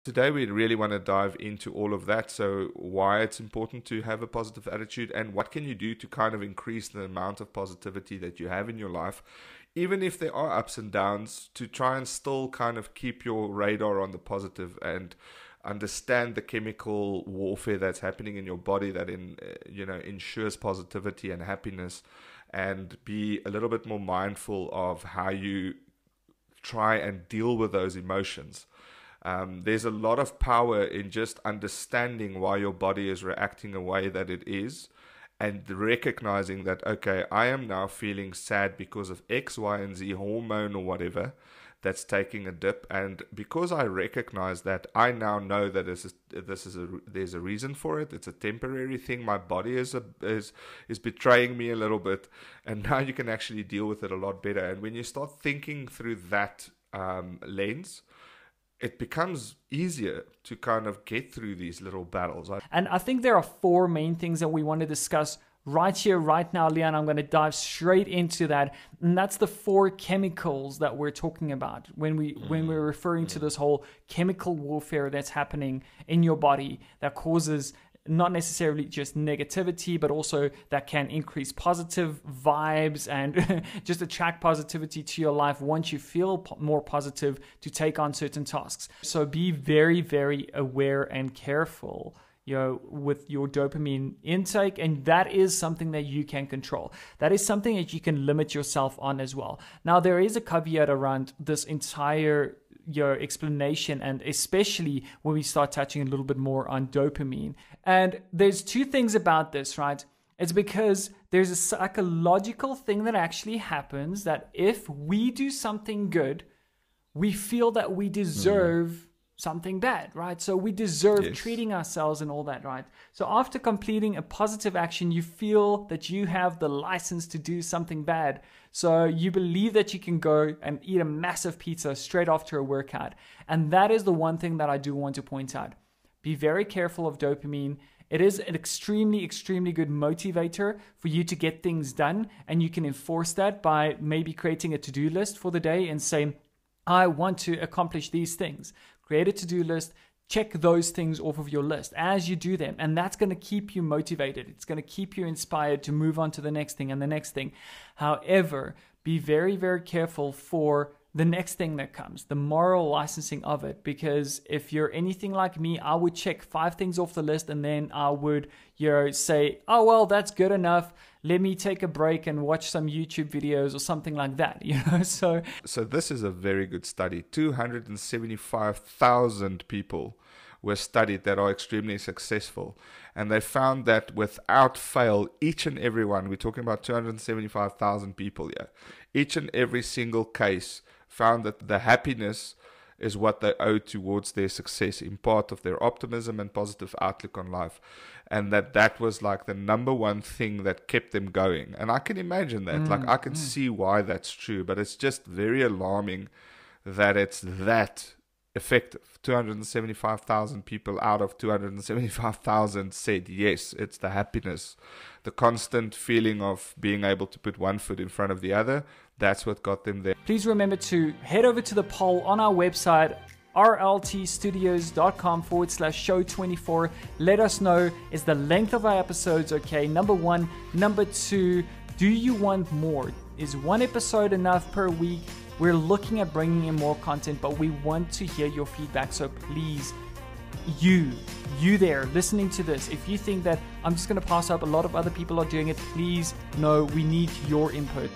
Today we really want to dive into all of that. So why it's important to have a positive attitude, and what can you do to kind of increase the amount of positivity that you have in your life, even if there are ups and downs, to try and still kind of keep your radar on the positive and understand the chemical warfare that's happening in your body that ensures positivity and happiness, and be a little bit more mindful of how you try and deal with those emotions. There's a lot of power in just understanding why your body is reacting a way that it is, and recognizing that, okay, I am now feeling sad because of X, Y, and Z hormone or whatever that's taking a dip, and because I recognize that, I now know that there's a reason for it. It's a temporary thing. My body is betraying me a little bit, and now you can actually deal with it a lot better. And when you start thinking through that lens, it becomes easier to kind of get through these little battles. And I think there are 4 main things that we want to discuss right here, right now, Leon. I'm going to dive straight into that. And that's the 4 chemicals that we're talking about when we're referring to this whole chemical warfare that's happening in your body that causes not necessarily just negativity, but also that can increase positive vibes and just attract positivity to your life once you feel more positive to take on certain tasks. So be very, very aware and careful, with your dopamine intake, and that is something that you can control. That is something that you can limit yourself on as well. Now, there is a caveat around this entire explanation, and especially when we start touching a little bit more on dopamine. And there's 2 things about this, right? It's because there's a psychological thing that actually happens, that if we do something good, we feel that we deserve something bad, right? So we deserve treating ourselves and all that, right? So after completing a positive action, you feel that you have the license to do something bad. So you believe that you can go and eat a massive pizza straight after a workout. And that is the one thing that I do want to point out. Be very careful of dopamine. It is an extremely, extremely good motivator for you to get things done. And you can enforce that by maybe creating a to-do list for the day and saying, I want to accomplish these things. Create a to-do list, check those things off of your list as you do them. And that's going to keep you motivated. It's going to keep you inspired to move on to the next thing and the next thing. However, be very, very careful for the next thing that comes, the moral licensing of it. Because if you're anything like me, I would check 5 things off the list and then I would, say, oh, well, that's good enough. Let me take a break and watch some YouTube videos or something like that, So this is a very good study. 275,000 people were studied that are extremely successful. And they found that without fail, each and every one, we're talking about 275,000 people here, each and every single case found that the happiness is what they owe towards their success, in part of their optimism and positive outlook on life. And that was like the number one thing that kept them going. And I can imagine that. I can see why that's true, but it's just very alarming that it's that effective. 275,000 people out of 275,000 said yes, it's the happiness, the constant feeling of being able to put one foot in front of the other. That's what got them there. Please remember to head over to the poll on our website, rltstudios.com/show24. Let us know, is the length of our episodes okay? Number 1. Number 2, do you want more? Is 1 episode enough per week? We're looking at bringing in more content, but we want to hear your feedback. So please, you there listening to this, if you think that I'm just going to pass up, a lot of other people are doing it, please know we need your input.